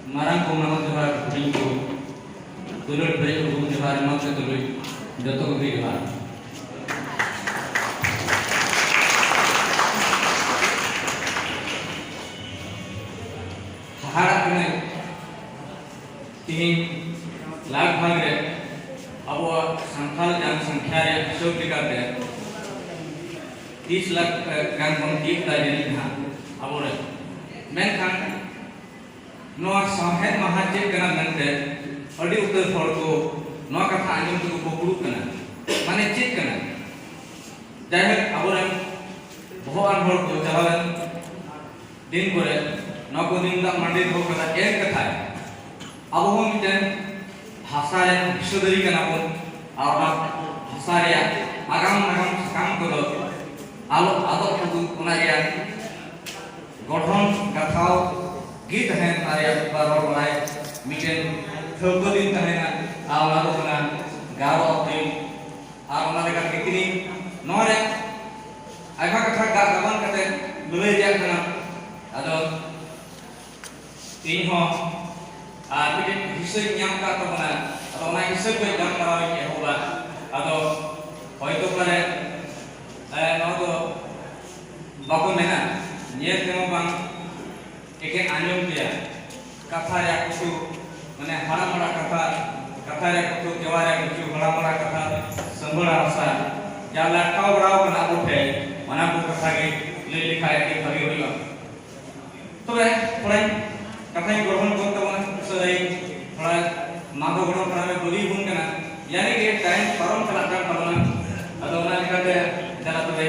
marang ko naman jawar kuning ko tulur beri ko jawar mak se tulur joto ko bi jawar hahara kene tin lakh भाग रे अब संख्याल जनसंख्या रे हिसाब लेकाते 30 लाख गान बन तीन दाजनी था अब रे मेनखान नोआ साहेब महाजे कना नंते अडी उतर हर को नोआ कथा आंजम को बकुरु कना माने चेक कना जाहे अब रे भगवान हर को चलावन दिन करे नोआ को दिन दा मंडे हो कना एक कथा अब हम मिटन भाषा रे विश्वदरी कना बन और भाषा रे आगाम आगाम काम को आलो आदो को उना रे गठन कथाओ गीत है तारे बार बनाए मिटन ठोको दिन तहना आवला तो ना गारो दिन आवला लेका कितनी नोरे आइमा कथा गावन कते लुले जा कना आदो तीन हो आ मिटन हिस्से ᱧᱟᱢ का तो बना आदो ना हिस्से को ᱧᱟᱢ करावे के होगा आदो होयतो पारे नो तो बाको मेना नियत तेमो बांग एके आंजम दिया कथा रे कुछ माने हरा मोड़ा कथा रे कुछ जवा रे कुछ हरा मोड़ा कथा संबड़ा आशा जा लटकाव बड़ाव कना उठे मना को कथा के ले लिखा है कि भागे होइला तबे थोड़ा कथा ग्रहण करते बना सदै थोड़ा माधव गण प्रामे बलि बुन कना यानी कि टाइम परम चला का परना अदो ना लिखाते जरा तबे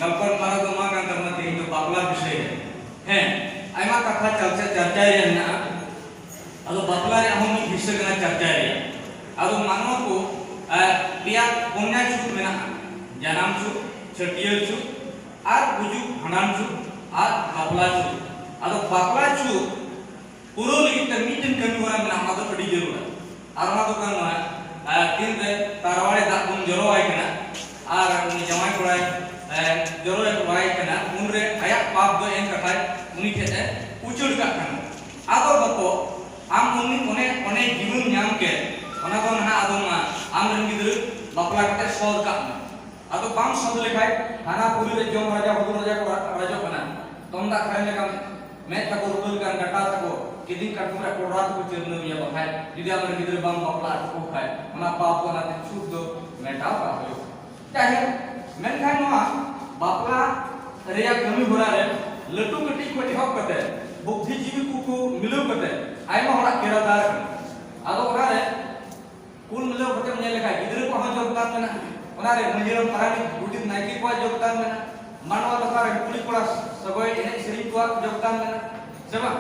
गल्पर मारा तो मा का करना थी तो बापला विषय है आइमा कथा चर्चा रे ना अदो बापला रे हम हिस्से कना चर्चा रे अदो मानव को पिया पुण्य छुट मेना जन्म छुट छटियल छुट आर गुजु हनाम छुट आर बापला छुट अदो बापला छुट पुरो लगी त मीटिंग कमी होरा मेना अदो अडी जरूर आर मा तो करना दिन रे तारवाड़े दा बुन जरो आय कना आर उनी जमाई कोड़ाय जरो एक वाय कना उन रे आया पाप दो एन कथाय उनी के उचुड़ का कना आदो बको आम उनी ओने जीवन नाम के ओना को ना आदो मा आम रन गिदर बापला कते सोद का आदो बाम सोद लेखाय हाना पुरी रे जोम राजा बदुर राजा को राजा कना तोमदा खाय लेका मैं तको रुल का गटा तको किदिन का तुमरा कोड़ा को चरन मिया बखाय दिदि आम रन गिदर बाम बापला को खाय ओना पाप को ना छूट दो मेटाव का हो चाहे मैं खाय नो बापला रेया कमी होरा रे लटू कटी को ठप कते बुद्धिजीवी को मिलो कते आइमा होड़ा केरादार आदो ओना रे कुल मिलो कते ने लेखा गिदर को हम योगदान मेना ओना रे मंजिरम पारानी गुडी नाइकी को योगदान मेना मानवा लखा रे कुली कोड़ा सगोय एने श्री को योगदान मेना सेबा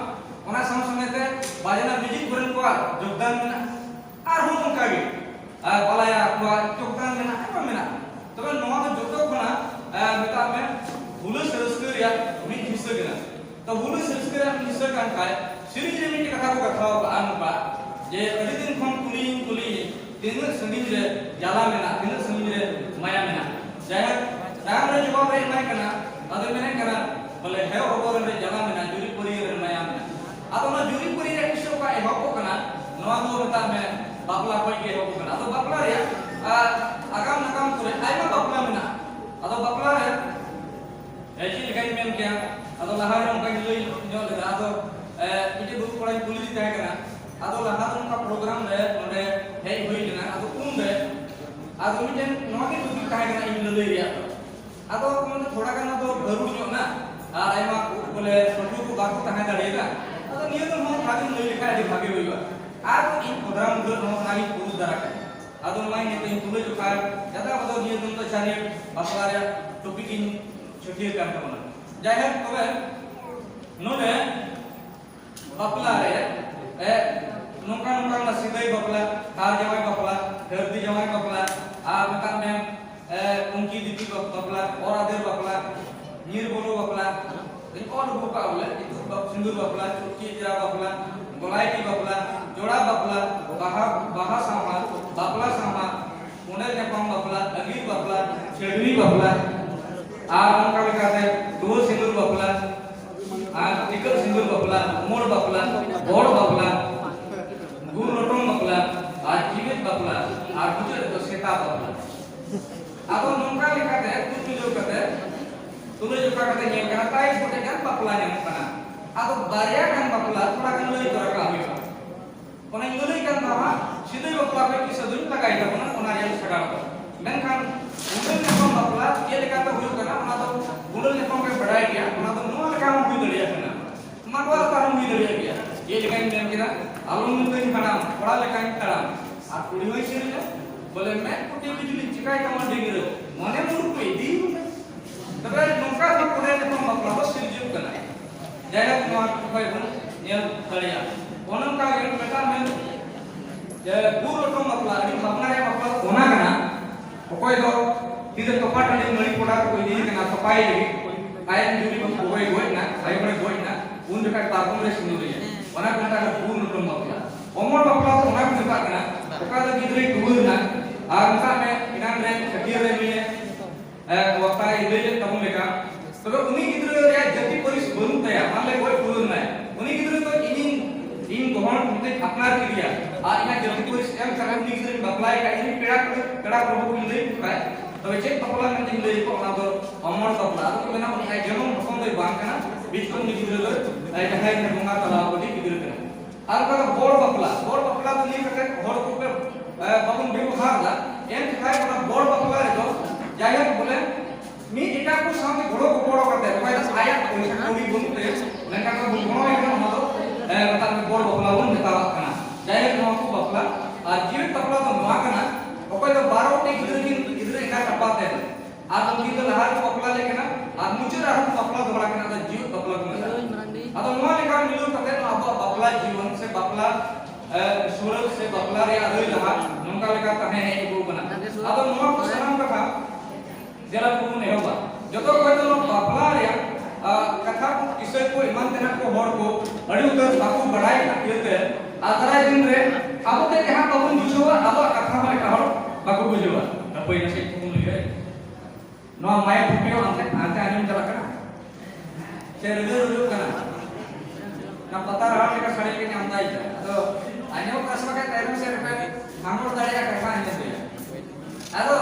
ओना सम समयते बाजना म्यूजिक बरन को योगदान मेना आर हम उनका गे बालाया को योगदान मेना आइमा मेना तबे नोवा तो जोतो कोना मेता में हुलु सरस्करिया मी हिस्सा गना तो हुलु सरस्करिया मी हिस्सा कान काय श्री रे मी कथा को कथा आनुपा जे अडी दिन खन कुली दिन संगीत रे जाला मेना दिन संगीत रे माया मेना जाय राम रे जवाब रे माय कना अदे मेने कना बोले हे ओबर रे जाला मेना जुरी पुरी रे माया मेना आदो ना जुरी पुरी रे किसो का ए हको कना नवा दो मेता में बापला कोई के हको कना तो बापला रे आगाम नाकाम करे आइमा बापला मेना अदो बापला रे ऐसी लिखाई में क्या अदो लहार उनका लई जो ले अदो इटे बुक पढ़ाई पुलिस तय करा अदो लहार उनका प्रोग्राम रे नोडे हे होई ना अदो उन रे अदो मिटेन नोके दुक तय करा इन लई रिया अदो मन थोड़ा कना तो भरू जो ना आर आइमा बोले छोटू को बाको तय दाड़ेगा अदो नियो तो हम खाली लई लिखा दे भागे होइबा आर इन प्रोग्राम दो हम खाली पुरुष दरा का अदो माई ने तो इन पुलिस जो का ज्यादा अदो नियो तो चाहे बापला रे टॉपिक इन छुट्टी का करना जाहे तबे नोने बापला रे नोका नोका ना सीधे बापला तार जवाई बापला धरती जवाई बापला आ मका में उनकी दीदी बापला और आदर बापला नीर बोलो बापला इन और बुका बोले इतु सिंदूर बापला चुटकी जरा बापला गोलाई की बापला जोड़ा बापला बाहा सामा बापला सामा उन्हें ने पम बापला अगीर बापला छेड़वी बापला आर उनका लेकाते दो सिंदूर बापला आर टिकल सिंदूर बापला मोड़ बापला बोड़ बापला और मुझे तो सेता बापला अब नौका लिखा है कुछ जो कहते हैं तुम्हें जो कहते हैं ये कहता है छोटे जान बापला नहीं बना अब बारिया kan बापला थोड़ा kan लई तो रखा हुआ कोने लई kan बाबा सीधे बापला पे किस दुन लगाई था कोना कोना yang sekarang मेनखान उन्हें ने बापला ये लिखा तो हुई करना ना तो उन्हें ने के बढ़ाई गया ना तो नो लिखा हुई दलिया करना मानवा तारम हुई दलिया गया ये लिखा इन नेम किरा alun मुंतन खड़ा पढ़ा लिखा इन खड़ा आ कुड़ी हुई से बोले मैं कुटी बिजली चिकाई का मन डिगिरो मने मुरु पे दी तबे नौका का कोने ने तो बापला बस सिरजुप करना जायगा नो कोई बन नेल दलिया ओनम का गेन बेटा मैं ये पूरो तो बापला इन बापला रे बापला कोना करना कोई तो tidak tepat ada meli pola ko ini kena papai lagi ayam juri ko goi goi na ayam re goi na un dekat tabung re sinu re ona kata ada pur nutum bakla omor bakla to ona ko dekat na oka da gidre dur na ar masa me inan re khatir re me wakta ile le tabung leka to uni gidre re jati polis bonu taya manle goi pur na uni gidre to in gohon mute apnar kriya ar ina jati polis em kara uni gidre bakla ka ini peda probo ile kai तो check बापला में दिन ले को ना तो अमर बापला तो बिना उन आई जन्म मसन दे बांग करना बीच को निगिर ले आई कहाय ने गंगा तला बडी निगिर करना आर का बोर बापला तो नहीं करते होड़ को पे बाबन व्यवहार ला एन कहाय बना बोर बापला रे तो जाय बोले मी एटा को सामने घोड़ो करते है भाई आया कोई बनते लंका का गुणो एकदम हलो बता में बोर बापला वन बतावा करना जाय नो को बापला और जीवित बापला तो मा करना ओके तो 12 टे इधर का टपाते हैं आज हम की तो लहर को बापला लेके ना आज मुझे रहा को बापला दोबारा के ना जीव बापला को अब नो लेका मिलो कहते हैं अब बापला जीवन से बापला सूरज से बापला रे आदि लहा नंका लेका कहे है को बना अब नो को सलाम कथा जरा को नहीं होगा जो तो कोई तो बापला रे कथा को किसे को ईमान देना को होड़ को अड़ी उतर बापू बढ़ाई करते आदरा दिन रे अब ते यहां बाबू बुझवा अब कथा में का होड़ बापू बुझवा apa yang saya tunggu lihat, no mai pupio ante anjing jalan kana, saya dulu kana, na pata rahat mereka sari ke nyamda aja, तो anjing kas pakai terus saya repet, anggur dari ya kerja aja dia, तो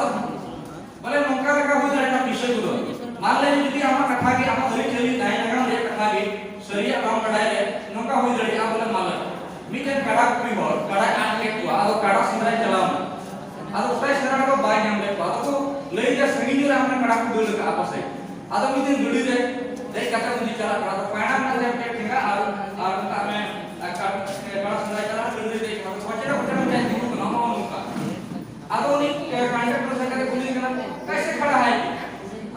boleh mungkin mereka buat ada pisau dulu, malah jadi amak kata lagi amak dari jadi naik negara dia kata lagi, seri amak kadai le, mungkin buat dari amak boleh malah, mungkin kadang pihor, kadang anak tua, atau kadang sendiri jalan. ಅದು ಉಪೇಶನ को ಬಾಯಿ ನಮ್ಮಬೇಕು ಅದು ಲೈದ ಸಂಗೀತ हमने कड़ा को बोल का आपस है ಅದು ಮಿತಿ ದುಡಿದೆ ದೈ ಕಟ ಮುಂದಿ ಚಲ ಅದು ಪಾಣ ಅಂದ್ರೆ ಕೆಟ್ಟಿಂಗ और का में बड़ा सुंदर चला ದುಡಿದೆ ಅದು ವಚನ ಜಾಸ್ತಿ को नाम उनका ಅದು नी कांटेक्ट से करे बोली ना कैसे खड़ा है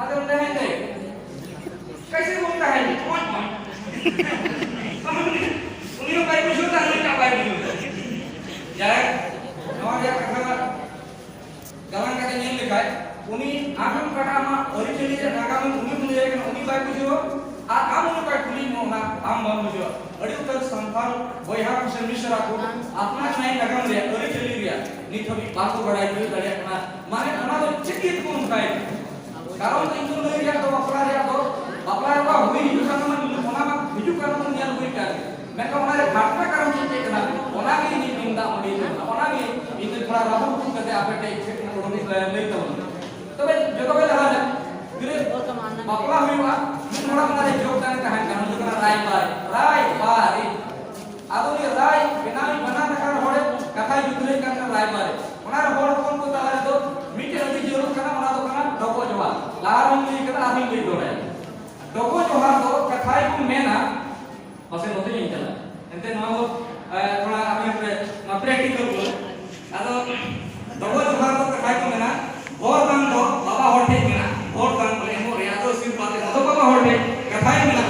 ಅದು नहीं दे कैसे बोलता है कौन उन्हीं भाई कुछ होता नहीं का भाई यार नौ या कथा galang kata yang lekai, uni akan kata ama originally agama uni mulai kan uni baik bujo, amu lekai kuli mohna am bang bujo, adi utar santal boyha kusen misra aku, apna naik agama dia originally dia, ni thobi basu badai tu dari apna, mana apna tu cekit pun kai, kalau itu lagi dia tu bapla apa hui itu kan mana dulu mana hidup kan mana yang hui kan, mereka mana bapla kan cekit kan, orang ini minta mudi, orang ini थोड़ा राहु कुछ करते आप बेटे ले तो भाई जो तो भाई लगा है फिर बापला हुई हुआ थोड़ा हमारे योगदान का है जो का राय बार आदो ये राय बिना बना नकार होड़े कथा युद्ध का राय बार ओना होड़ कोन को ताला तो मीटे अति जरूर करना ओना तो करना डको जवा लारम ली कथा आदमी ले दोड़े डको जवा तो कथाई को मेना बसे होते नहीं चला एंते नो थोड़ा अभी प्रैक्टिकल बोल आदो डको जवा तो कथाई को मेना और बन दो बाबा होटे मेना और बन बोले हो रे आदो सिर बात आदो बाबा होटे कथाई मेना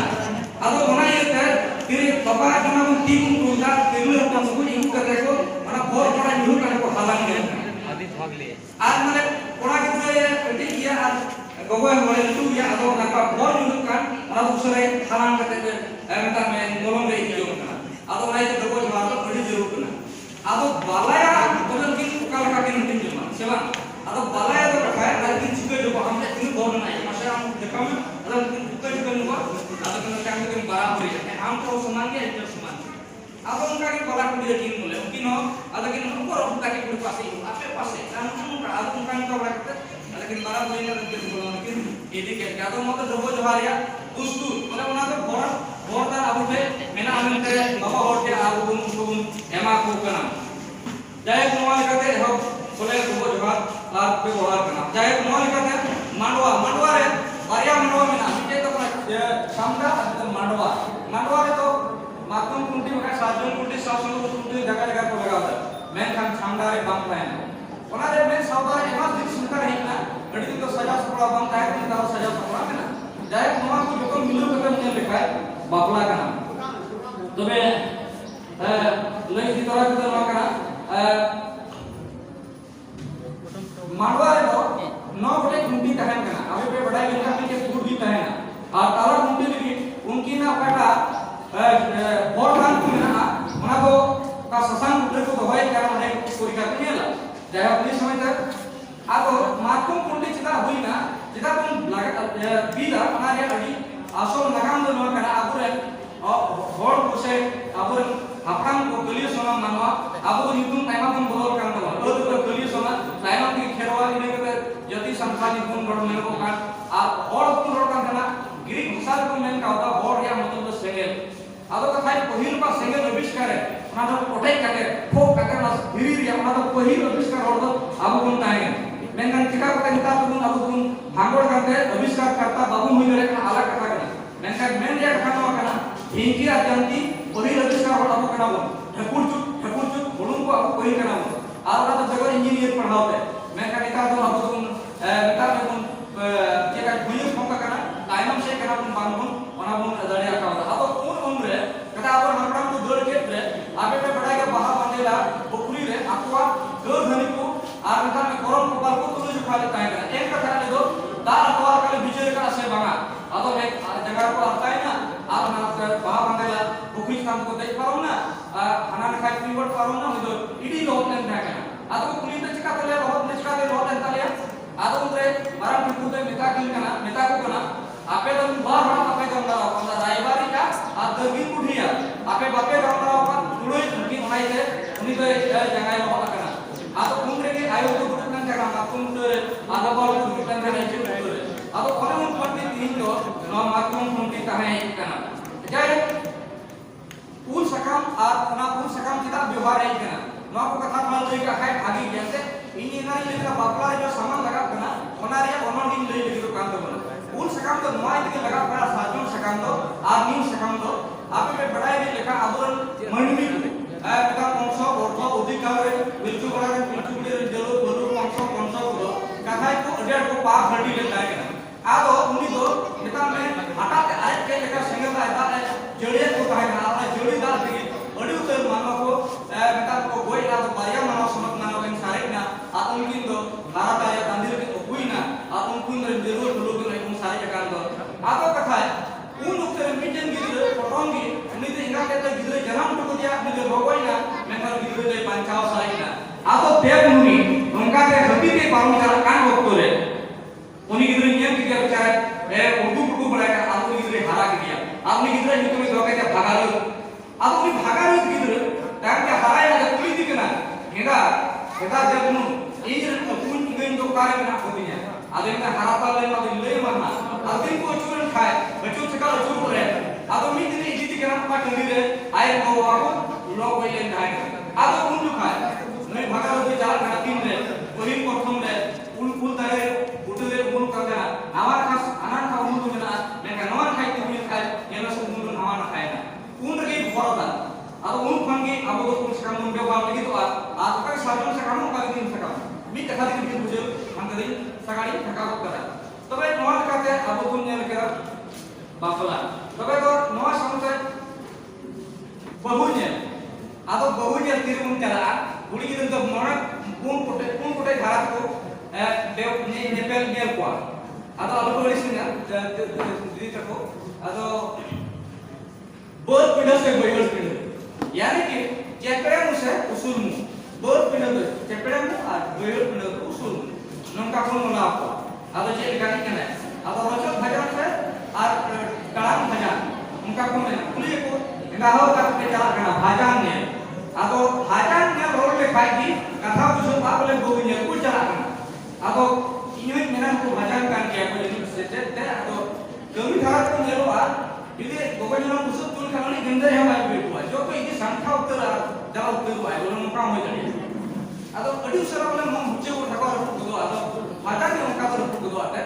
आदो ओना ये फिर बाबा जना को टीम को दा तेलु अपना सब कुछ यूज कर देखो माना बहुत बड़ा यूज करने को हालांकि है आदि भाग ले आज माने कोना के ये किया आज गोगो बोले तू या आदो ना का बहुत यूज कर और दूसरे हालांकि करते एमता में गोलम रे जो करना आदो ना ये गोगो जमा तो बड़ी जरूर करना आदो बालाया बोलन की काल का के नहीं जमा सेवा आदो बालाया तो रखा है लेकिन जिसके जो हम तीन बोल ना है माशा हम देखा में अगर कुछ करने को आदो के काम के बराबर है हम तो समान के एक समान अब उनका की कला को देखिन बोले उनकी kino adakin ko ro buka ki pase ape pase kan ka alun kan ka rakte adakin bara boina kin bolon kin ini ke jado mo to dobo johariya ustu mane ona to bor ta abu pe mena amin tere baba horte abu bun ema ko kana jay kumal kate ho bole dobo johar ar pe bohar kana jay kumal kate mandwa re bariya mandwa mena mite to samda mandwa re to मातम कुंटी में साजन कुंटी सासन कुंटी जगह को लगा था मैं खान शानदार बम plan ओना रे मैं सावधान एमा दिन सुनता रही ना गड़ी तो सजा सपड़ा बम ताय तो तार सजा सपड़ा है ना जाय नोआ को जो मिलु कते मुझे लिखा है बापला का नाम तबे लई की तरह के नोआ का मांडवा रे तो नौ बटे कुंटी तहन का अबे पे बड़ा इनका के दूर भी तहन और तारा कुंटी भी उनकी ना पटा बोर्डान को मेना ओना को का ससान उठे को होय कारण है परीक्षा को नेला जाय अपनी समय तक आतो मातुम कुंडी चिता होइना चिता तुम लागा बीला हमारे अडी आसो नगाम दो न करा आबुरे होड़ को से आबुरे हापराम को गलियो सोना मानवा आबु नितुम टाइमा तुम बदल कान दो तो गलियो सोना टाइमा की खेरवा इने के यदि संखानी गुण बड़ मेरे को कान आ होड़ तुम रोड कान ना गिरी घुसार को मेन का होता होड़ या मतलब सेंगेल आदो कथा पहिल का सेंगेल आविष्कार है ओना दो प्रोटेक्ट करके फोक करके ना धीरे धीरे ओना दो पहिल आविष्कार और दो आबु गुण ताहे मेनन चिका को निता गुण आबु गुण भांगोड़ करते आविष्कार करता बाबू हुई रे का अलग कथा करना मेनका मेन रे कथा नो करना हिंगी अजंती पहिल आविष्कार और आबु करना ठकुर चुप बोलूं को आबु पहिल करना और ओना तो जगह इंजीनियर पढ़ाओते मेनका निता दो आबु गुण निता गुण जेका भुई फोका करना टाइम से करना गुण बांगुन ओना गुण दड़िया का आबो कथा आबर हरपड़ाम को दौड़ के रे आबे पे बड़ा के बाहा बनेला बकुरी रे अथवा दौड़ धनी को आर कथा में करम को बाल को तुलो जो खाले ताय करा एक कथा ले दो दार अथवा काले विजय का से बांगा आदो एक जगह को आता है ना आर ना बाहा बनेला बकुरी काम को देख पारो ना खाना ने खाई पीवट पारो ना तो इडी लोट ने था करा आदो कुली ते चिका तले बहुत निचका दे लोट ने तले आदो उनरे मारा ठुकुते मेता किल कना मेता को कना आपे तो बार बार आपे जमना अपन रायबारी का आ दगी कुठिया आपे बापे जमना अपन तुलोई उनकी बनाई दे उनी तो जगह लो कना आ तो कुंगरे के आयो तो गुटन जगह मातुम तो आधा बाल गुटन जगह इचे तो आ तो कोने उन पट्टी तीन तो नो मातुम कुंटी ताहे कना जाय उल सकाम आ ना उल सकाम kita व्यवहार है कना नो को कथा माल लई का खाय भागी जैसे इनी ना लेका बापला जो सामान लगा कना ओना रे ओनो दिन लई लगी तो काम तो बना उन सकाम तो नोआई के लगा पड़ा साजन सकाम तो आदमी सकाम तो आपे पे बड़ाई भी लेखा आदोरन मणिमी पिता वंश अर्थ अधिकार बिल्चु बड़ा के बिल्चु के जलो बलु वंश को कथाय को अडेर को पाप हड्डी ले जाए आदो उनी दो पिता में हटा के आए के लेखा संगत आया जड़िया को कहे ना अपना जड़ी दाल के अडी उतर मानव को पिता को गोई ना तो बारिया मानव समझ ना हो सारे ना आतम किन दो भारत आया गांधी के हुई ना आतम कुन रे जरूर लोग सारे जगह दो आतो कथा है उन उतर मिजन गिरे पटोंगी उनी दे इंगा के गिरे जन्म को दिया उनी दे भगवाइना मेकर गिरे दे पंचाव साइना आतो देव मुनि उनका के हती के पारू चला कान होतो रे उनी गिरे नियम के बेचारे ए उर्दू को बड़ा के आतो गिरे हारा के दिया आपने गिरे हित में दो के भागा लो आतो उनी भागा लो गिरे तार के हारा ना पुलिस दिकना हेगा हेगा जब नु इजर को कुन गइन दो कार्य ना होती है आदमी का हराता ले ना ले मरना आदमी को चूरन खाए बच्चों से का चूर करे आदमी इतनी इज्जत के नाम पर टंगी रे आए को वाको लोग वही खाए आदो उन जो खाए नहीं भागा रो चार घंटा तीन रे कोई प्रथम रे उन फूल तरे उठले मुन का देना हमार खास अनान का मुन तो ना मैं का नवन खाई तो मुन खाए ये ना सब मुन हमार खाए ना उन रे भरता आदो उन फंगी अब तो कुछ काम मुन व्यवहार लगी तो आज का साजन से काम का दिन से काम मी कथा दिन बुझे हम कदी सगाड़ी थका करा तबे नोआ काते अब तुम नेल के बापला तबे तो नोआ समते बहुने आदो बहुने तिरमुन चला गुड़ी गिदन तो मोना पून कोटे घात को देव नेपेल नेल को आदो अब को लिसिना दीदी तको आदो बहुत पिंड से बयस पिंड यानी कि चेपड़े मुसे उसूल मु बहुत पिंड दो चेपड़े मु आ बयस पिंड उसूल नंका को मोला आपको आदो जे लगानी केना आदो रोचक भजन से और कड़ाम भजन उनका को में पुलिस को इंगा हो का के चला करना भाजन ने आदो भाजन अड़ी उसरा बोले मम बुझे को ठाकुर रपुट गदो आदो माता के उनका तो रपुट गदो आते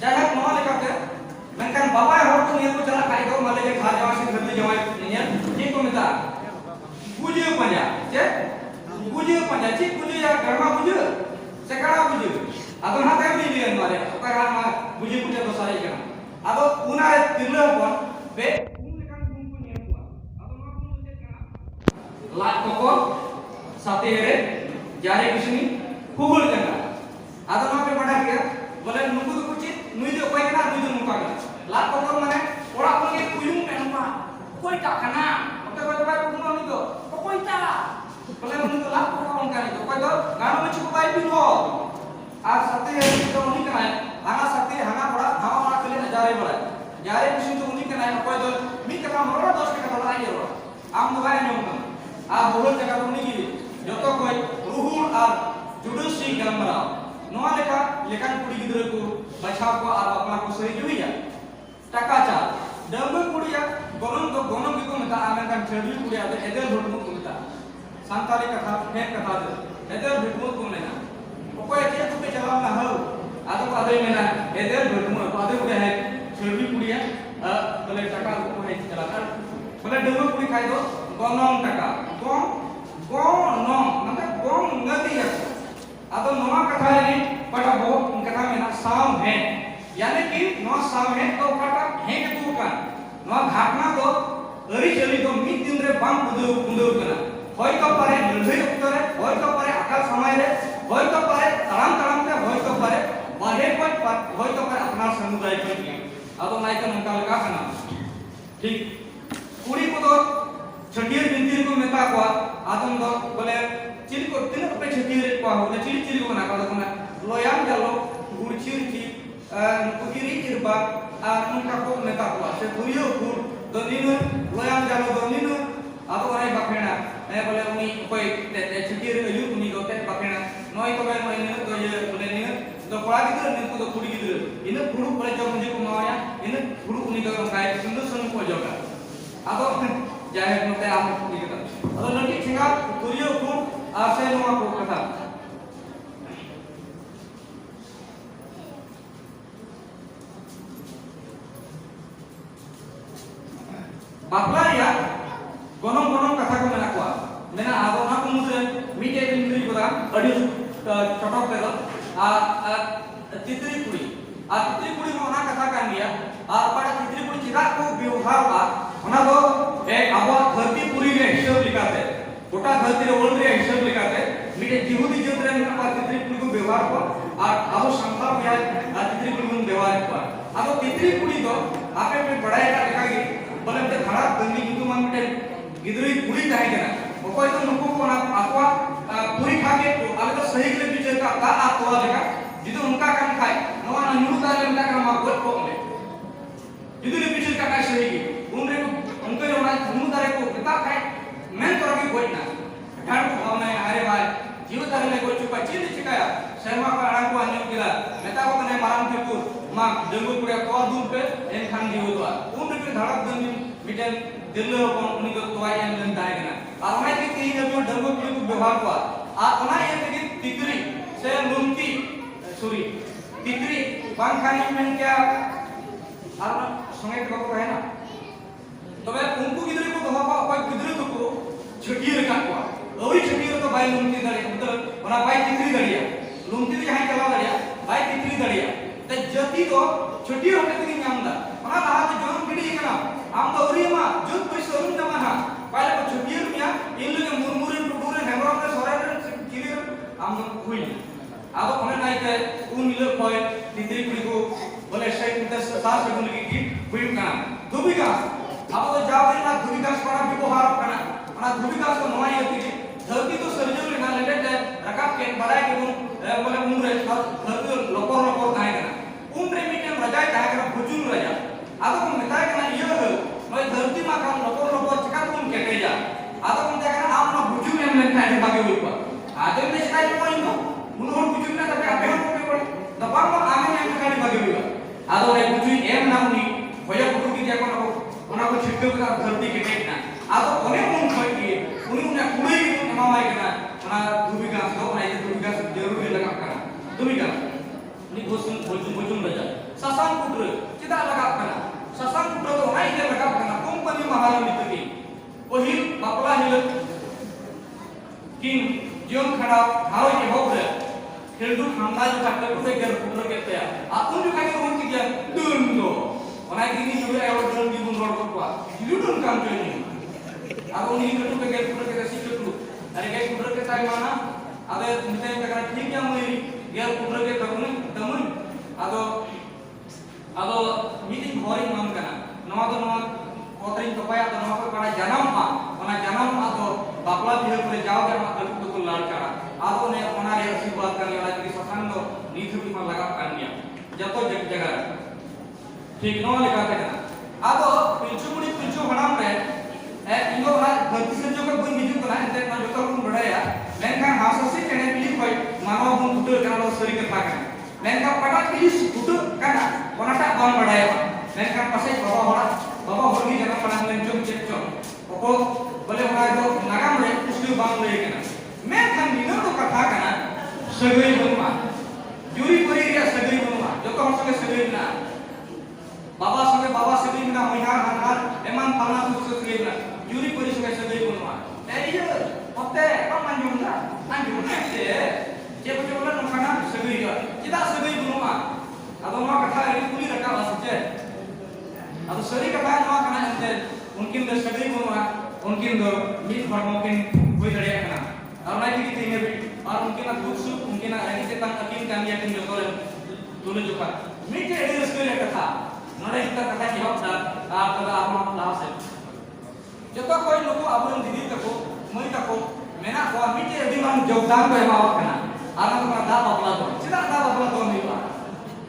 जाहक नवा लेकाते मेनकान बाबा हर को नियर को चला खाई दो माले जे खा जावा से घर जवाई नियर जे को मेता बुझे पंजा जे बुझे पंजा ची बुझे या गरमा बुझे sekara buju atau hati yang bilian mare sekara ma buju buju to sare kana atau una tirla pon be lekan bungku ni apa atau ma bungku je kana lat kokor sate here jare kisni kugul kana atau ma pe pada kya bole nuku to kuchi nui de koi kana nui de nuka kana lat kokor mane ora pon ke kuyung pe nuka koi ta kana oke koi bai kuyung ni to koi ta bole nui to lat kokor on kana to koi to gano me chuko bai pin ho आज सत्य है तो उन्हीं का है हाना सत्य हाना बड़ा धावा बड़ा कले नजारे बड़ा जारे कुछ तो उन्हीं का है कोई तो मी कथा मरो दोस्त के कथा आई रो आम तो भाई नहीं होता आ बहुत जगह उन्हीं की जो तो कोई रूहुल और जुडुल सी गलमरा नोआ लेखा कुड़ी गिदरे को बचाव को और अपना को सही जुइया टका चा डंबे कुड़िया गोनम की को मता आमेन का छेड़ी कुड़िया तो एदल भटमु को मता सांताली कथा फेक कथा दे एदल भटमु को लेना कोई अच्छे तो पे चलाव ना हो आदो आदो मेना एदर भटमु आदो उड़े है छेड़ी कुड़िया बोले टका को है चलाकर बोले डंबे कुड़ी खाई दो गोनम टका गोनम मतलब गोन नदी है आदो नोआ कथा है पटा बहुत कथा में ना साम है यानी कि नोआ साम है तो पटा है के तू का नोआ घटना तो अरी चली तो मिद दिन रे बाम कुंदो कना होय तो पारे लड़ई उतरे होय तो पारे अकाल समय रे होय तो पारे तड़ाम पे होय तो पारे बाहे पर होय तो पारे अपना समुदाय पर आदो नाइ तो नंका लगा कना ठीक कुड़ी को तो छटियर बिंतिर को मेता को आदम दो बोले चिल को तीन पे छटियर को बोले चिल को ना का तो ना लोयाम जालो गुड़चिर की कुगिरी इरबा नंका को मेता को से पुरियो गुड़ दो नीनु लोयाम जालो दो नीनु आदो अरे बाखेना बोले उनी कोई छटियर अयु उनी दो ते बाखेना नोय तो बाय नोय तो ये बोले नी तो कोड़ा गिदर नी को कुड़ी गिदर इन फुडू बोले जो मुझे को माया इन फुडू उनी तो काय सुंदर सुंदर को जोगा आदो जाहे नते आम कुड़ी गिदर आदो लटी छिंगा तुरियो को आसे नोआ को कथा बापला या गोनम कथा को मेना को मेना आदो ना को मुझे मीटे बिंदरी को अड़ी चटक पे दो तितरी कुड़ी में ना कथा कान गया और पड़ा तितरी कुड़ी चिरा को व्यवहार का ओना दो एक आबो धरती पुरी रे हिसाब लिखाते गोटा धरती रे ओल रे हिसाब लिखाते मीटे जिहुदी जत रे ना तितरी कुड़ी को व्यवहार को और आबो संसार में तितरी कुड़ी को व्यवहार को आबो तितरी कुड़ी तो आपे पे बड़ाई का लिखागी बोले ते खड़ा गंगी कितु मान मीटे गिदरी पुरी ताहे केना ओकोय तो नुको को ना आकवा पुरी खाके आले तो सही के बिचर का आकवा लेका जिदु उनका काम खाए नवा ना नुडू ताले उनका काम गोल को ले जिदु ले बिचर का काय सही की उन रे को उनके रे ना नुडू ताले को किता खाए मैं तो रगी कोई ना ढाड़ को भावना है अरे भाई जीव ताले ले को चुका चीज चिकाया शर्मा का आड़ा को अन्य किला मेता को ने माराम के को मा जंगल पुड़िया तो दूर पे एन खान जीव तो उन रे धड़क गंगी मिटन दिल्लो को उनी को तो आयन लन ताहे केना और मैं की तीन जब डंगो पुड़ी को व्यवहार को आ ओना ये के तितरी से लुमकी सॉरी तितरी बांग खानी में क्या और संगे को कहे ना तबे उनको गिदरी को दोहा को कोई गिदरी तो को छटियर का को ओई छटियर तो भाई लुमकी दड़े मतलब ओना भाई तितरी दड़िया लुमकी जहां चला दड़िया भाई तितरी दड़िया ते जति तो छटियर होते की नामदा ओना लाहा तो जन्म पीढ़ी कना आम तो ओरिमा जुत परिसरम जमा हा पहले को छटियर मिया इन लोग मुरमुरे टुटुरे हेमराम ने सोरे किलियर आम हुई अब ओने नाइ के उन मिलो कोई तितरी कुड़ी को बोले सही कुते सास से गुन की हुई का दुबिका अब तो जावे ना दुबिका पड़ा व्यवहार करना ओना दुबिका को नवाई होती है धरती तो सर्जन लेना लेटे रकाब के बड़ाई के बोले उन रे धरती लोपर ताहे करना उन रे मिटन रजाय ताहे करना भुजुन रजा अब को मिताय करना ये हो नय धरती मा का लोपर चका तुम केटे जा अब को देखना आप ना भुजुन में लेन खाए भागे हुई पर आदे में शिकायत को इनको उन्होंने भुजुन ना तबे आपे हम को पड़े दबाव में आगे में खाए भागे हुई आदो रे भुजुन एम ना उनी होया कुटु की देखो ना ओना को छिटके का धरती केटे ना आदो ओने उन कोई की उनी उन्हें कुड़ी की मामाई करना ओना दुबिका तो ना ये दुबिका Demikian. Ini bojum raja. Sasang putra tidak lagap kana. Sasang putra tu naik dia lagap kana. Kompani mahalan itu ki. Ohil bapla hilang. King Jom khada haroi ke hokre. Hildu hamda juga terus seger putra kita ya. Aku juga yang mungkin dia dundo. Orang ini juga yang orang di bunor kuat. Hiludun kam ini. Aku ini itu seger putra kita sih itu. Hari kayak putra kita mana? Ada misalnya kita ठीक yang mulai dia putra kita temun. Ado meeting horing mam kana. Nawa kotring kapaya atau nawa pada janam ma. Ona janam atau bapla dia boleh jauh dari mak betul lari. Ado ne ona dia sibuk kan yang lagi sasang do ni tu cuma lagapkan dia. Jatuh jaga. ठीक नौ लिखा था ado pincu hanam re ingo na ganti senjo ka bun hiju kana ente na jotor bun badaya menkan hasasi kene pilih koi mano bun putur kana lo seri ka kana menkan pada pilih putur kana onata bang badaya menkan pasai baba horgi jana panang lenjong cekco poko bole hora do nagam re ustu bang le kana menkan dino to katha kana sagai bunma juri pori ria sagai bunma joto hosange sagai na बाबा सगे ना महिहार हार एमान पाना सुसु सगे ना jury परि सगे सगे बनवा ए इयो होते कम अंजुम ना से जे बचोला नखाना सगे इयो चिदा सगे बनवा अदो मा कथा रि पुली रका वासचे अदो सरी कथा मा कना अंते उनकिन द सगे बनवा उनकिन द मिट भरमोकिन होई दड़े कना और नाइ की तेने भी और उनकिन दुख सुख उनकिन एनी से तंग अकिन कामिया किन जोतोले तुले जोका मिट एडी रस्के कथा नरे kita kata jawab dan pada apa lahas joto koi luku abun didi tako moi tako mena ko amite edi man jogdan ko ema kana ana ko da babla to sida da babla to ni ba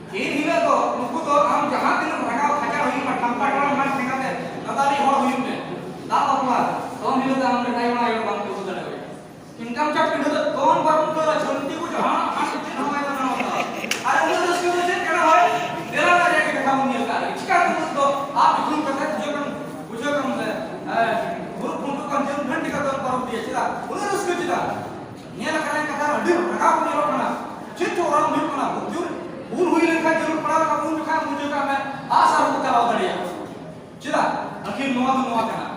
e hila to luku to am jahan din raga khaja hoyi ma tampa tara man thingate nadari hor hoyi me da babla to hila da am dai ma yo bang to dare income tax pindu to kon barum to chonti ko jahan asite na mai na hota are uno dos ko je kana hoy dera na je ke kamu ni ka इसका तो आप इतनी पता बुझो कम से गुरु पुंटू का जन घंटे का तो परम दिया चिदा उन्हें उसको चिदा निया लगा कथा अड्डी रखा को नहीं रोकना चित्त और हम मिलना बुझो उन हुई लेखा जरूर पड़ा का उन का मुझे का मैं आशा रुक करा बढ़िया चिदा आखिर नोआ करना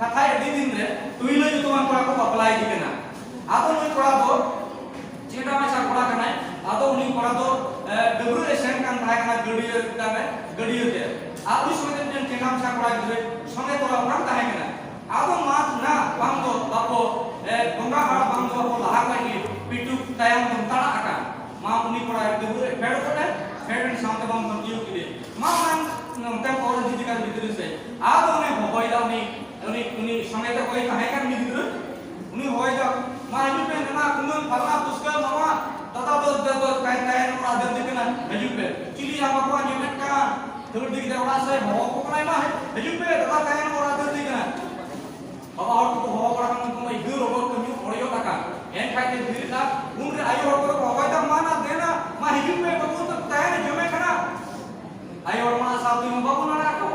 कथा ये दिन रे तू ही ले तो हम को अप्लाई की करना आतो नहीं पड़ा तो चिटा में सा पड़ा करना आतो नहीं पड़ा तो W ation kan thai kana gadiyo tame gadiyo te abu somete den kenam sa kora gre sone tora orang thai kana ado mat na bangdo bapo gonga har bangdo bapo laha kai pitu tayam tantara aka ma uni kora debure pedo kone feden sante bang gadiyo kide ma man nonte kor didi kan bidru se ado ne hoy da uni somete koi thai kan bidru uni hoy da ma aju pe na kumun phala puska mama tata do kai orang ada di kana haju pe cili apa ko ni mekka thur dik da ora sai ho ko kai ma haju pe tata kai orang ada di kana baba hor ko ho ko kan ko mai dur ho ko ni oriyo taka en kai te dhir na umre ayo hor ko ho da mana dena ma haju pe ko to kai ne jome kana ayo hor ma sa tu ma ko na ko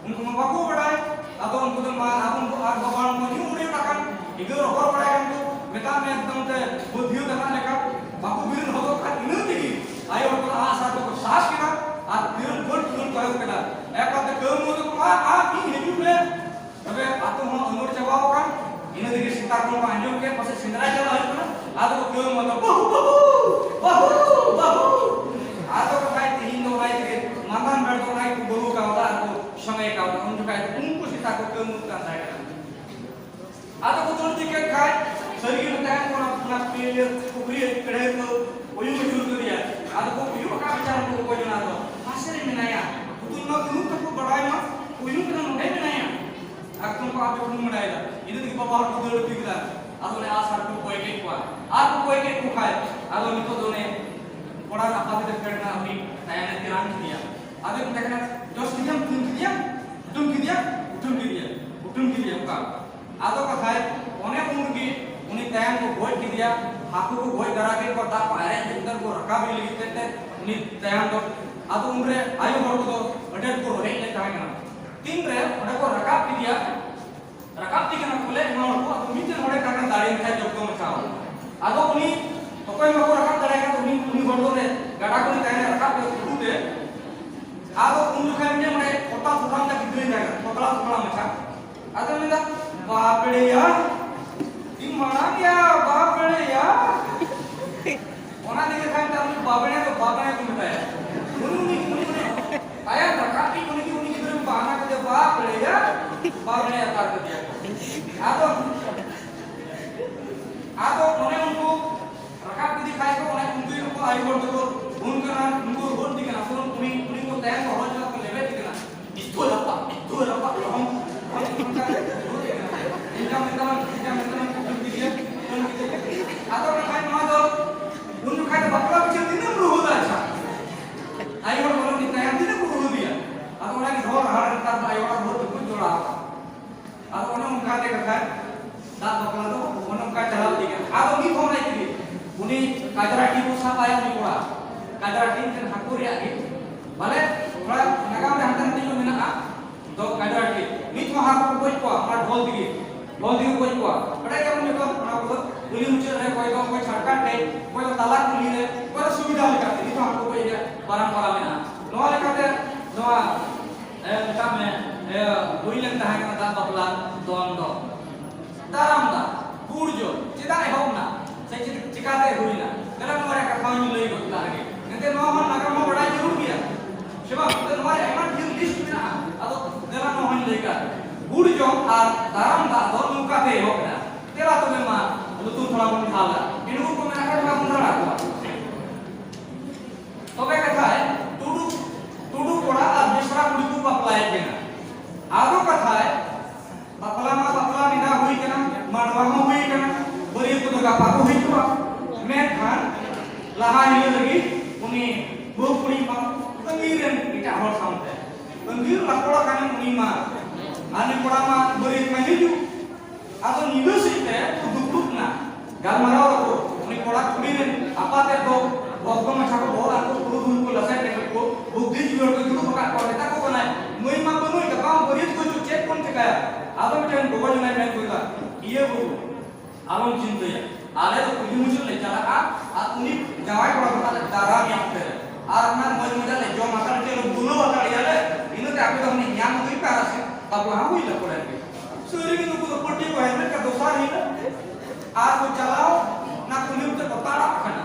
unko ma ko badai atau unko to ma abun ko ar baba mo ni oriyo taka igur hor badai kan ko meta me ekdam te budhiyo taka leka baku birin hoto kan ini tigi ayo ko asa to sas kina a birin gold karo kena eka te kemu to ma a ini hidup le tabe atu mo umur jawab kan ini tigi sita ko anjum ke pase sindra jala itu na atu ko kemu to bahu atu ko kai ti hindo nai tigi mandan ber to nai ko bolu ka ora ko samay ka ora unju kai unku sita ko kemu kan dai atu ko tur tigi kai शरीर में तय कोना अपना पेट कुबरी कड़े तो ओयु में जुल दिया आदो को ओयु का विचार को जना दो आश्चर्य में नया तुम ना तुम तक बढ़ाई ना ओयु के ना नहीं नया अब तुमको आप को मनाएगा इधर की बाबा को दौड़ दिखला आदो ने आसार को कोई के को आपको कोई के को खाए आदो निको दोने बड़ा आपा के करना अपनी तय ने तिरान दिया आदो को देखना जो सिस्टम तुम किया का आदो का खाए ओने उनकी उन्हीं तैयार को गोल की दिया हाथों को गोल करा के को ताप आए अंदर को रखा भी लिखते थे उन्हीं तैयार तो आतो उम्र आयु हर को तो अटेल को रहे ले जाए ना तीन रे उन्हें को रकाब की दिया रकाब की ना खुले ना और को तो मीटर होड़े का दाढ़ी में जब तो मचाओ आतो उन्हीं तो कोई में को रकाब करेगा तो उन्हीं bordone gada ko ni tayne rakap ke kude ado unju khan ne mane kota thukam ta kidre jaga tokla macha ado menda baapre ya dimana ya baapre ya ona dikhe khan ta baapre ko metaya uni aya rakap ki uni kidre bahana ke baapre ya kar ke diya ado mone unko rakap di kai ko ona unko ko ai bor ko unko bor dikena so uni ko tayang ko hoja ko lebe dikena itu lapa hom Jangan dia atau kai ma do unko kai bakla bicara dina beruhud aja ai bor ko di tayang dina beruhud dia atau orang dhor har tar ai orang bor ko jola atau ona unka de kan da bakla do ona unka chala dikena atau ni ko nai ki uni kajara ki ko sa paya ni ko kadar tin kan hakur ya gitu bale ora nagam re hantan tin mena a to kadar ki nit ma hakur koi ko mar dhol di koi ko pada ka mun ko na ko uli muche re koi sarkar de koi talak uli re koi suvida leka nit ma hakur koi ya parang mena no leka te no kita me builen tahan kana da bakla don do taram da burjo cita ehom na sai cikate huina dalam mereka kau ni lagi betul lagi nanti mohon agar mau berdaya jauh dia sebab kita nomor eman jauh list mana atau dalam mohon lagi burjo ar dalam tak dor muka te hokna tela tu memang betul thora mun thala ini ko mena ka ka mundra ko tobe katha hai tudu koda ar misra kudi ko baplai kena ado katha hai bapla nida hui kena madwa hui kena bari ko ga pa ko hui ko Menhan lahai lagi uni bukuri mang pengiran kita hor sampai pengir lapola kan uni ma ane korama beri mahidu atau nibus itu duduk na galmarau ko uni kola kulirin apa terdo waktu macam bola ko turun ko lasai dengan ko bukti juga ko itu pakai ko kita ko nai moi ma banoi ka kam beri ko cek pun cekaya atau macam ko nai main ko ta iya bu alon cinta ya ale to kuji muncul le chala a uni jawai ko kata darah yang ter arna moi modal le jo makan ke lo bulo bakal ya le inu te aku to ni nyam tu paras tabla ha hui la ko le suri ni ko poti ko helmet ka dosa ni a ko chalao na kuni te patara kana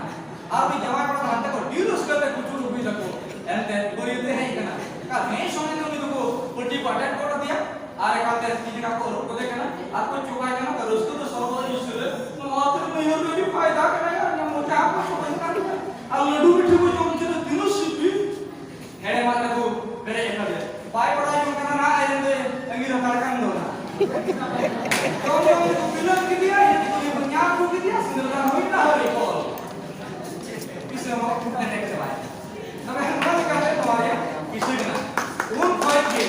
a bi jawai ko hante ko dilus ka te kuchu hui la ko ente bori te hai kana ka me sone ni ko poti patet ko dia are ka te tiji ka ko ro ko de kana a ko chuka kana ka rusko to sorbo yusule मात्र में ये भी फायदा करेगा ना मुझे आपको समझ कर अब लड्डू मिठे को जो मुझे दिनों सिद्धि हेरे माता को मेरे एक कर बाय बड़ा जो करना ना आए तो अंगीर हटार कर दो ना तो जो फिल्म की दिया ये तो ये बुनियाद को की दिया सिंदूर हो ना हो रे को इसे हम अपने नेक्स्ट बाय तब हम बात कर रहे तुम्हारे इसे ना उन फाइट के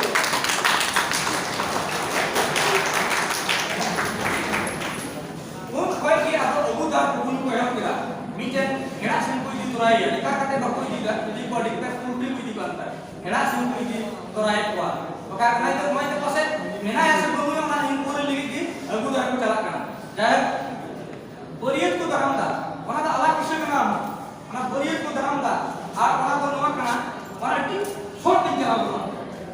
Torai ya, kita kata baku juga, jadi body kita full deal di pantai. Hela semua di torai kuat. Maka karena itu mau itu proses, mana yang sebelumnya mana yang boleh lagi, aku dah aku jalankan. Dan beriat ku dalam dah, mana dah Allah kisah kenal, mana beriat ku dalam dah, mana tu nama kenal, mana di short di jalan tu.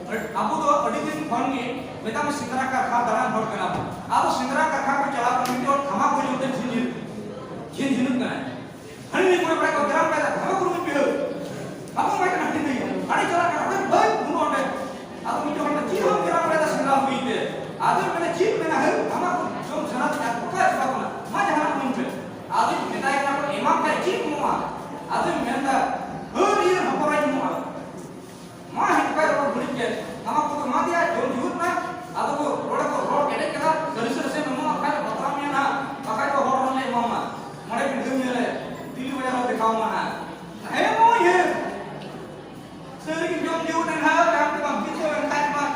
Aku tu adiknya phone ni, kita mesti segera kerja dalam hot kenal. Aku segera kerja aku jalankan itu, kamu boleh untuk jinjin kan? Hari ini mereka bergerak pada apa kurung itu? Apa mereka nanti ni? Hari jalan kerana baik bunuh anda. Aku minta orang ciri orang bergerak pada segala itu. Ada mana ciri mana hal? Kamu jom sana tidak buka sebab mana? Mana hal muncul? Ada minta yang apa? Imam kaya ciri semua. Ada minta hari ini apa lagi semua? Mana kaya orang berikan? Kamu kudu mati aja jom jujur na. Ada ko roda kedai kita dari selesai memang kaya batamnya na. Pakai ko orang lain mama. Mereka dunia le. Dili mana dekau mana? Hei mau ye. Sering jom jauh dan hal yang kita kita yang tak mah.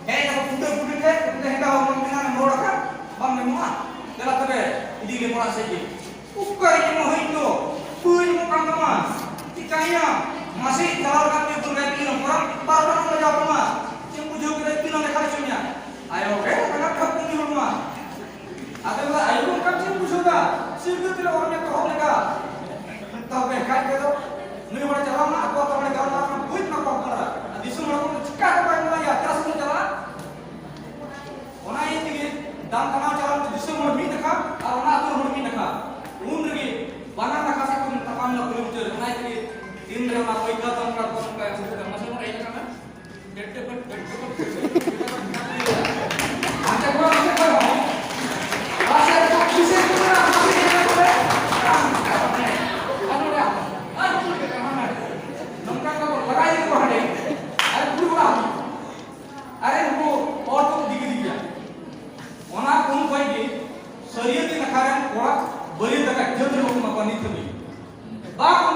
Hei kalau putar ke, kita hendak orang dengan orang kan, bang memang. Dalam tu ini dia mula saja. Bukan ini mau itu, pun bukan tema. Tikanya masih kalau kami berganti orang, baru orang jawab rumah. Yang pujuk kita bilang dekat cumnya. Ayo, kenapa kau punya rumah? Ada ayo kau cuma pujuk dah. Sehingga tidak orangnya kau mereka. Tapi खाई के तो नुई बड़ा चला ना आपको तो बड़े गांव में कोई ना पाप करा दिसु बड़ा को चिक्का को पाए ना यात्रा से चला ओना ये तिगे दाम कमा चला तो दिसु मोड़ मी देखा और ओना तो मोड़ मी देखा उन रगी बना रखा सा को तमाम ना किलोमीटर ओना तिगे दिन रे ना कोई का दम का मसल में रहेगा ना गेट आते को आसे तो किसे को ना अरे वो और तो दिख दिया ओना कौन कोई के शरीर के नखारे कोड़ा बलि तक जंत्र लोग मकानी थमी बा को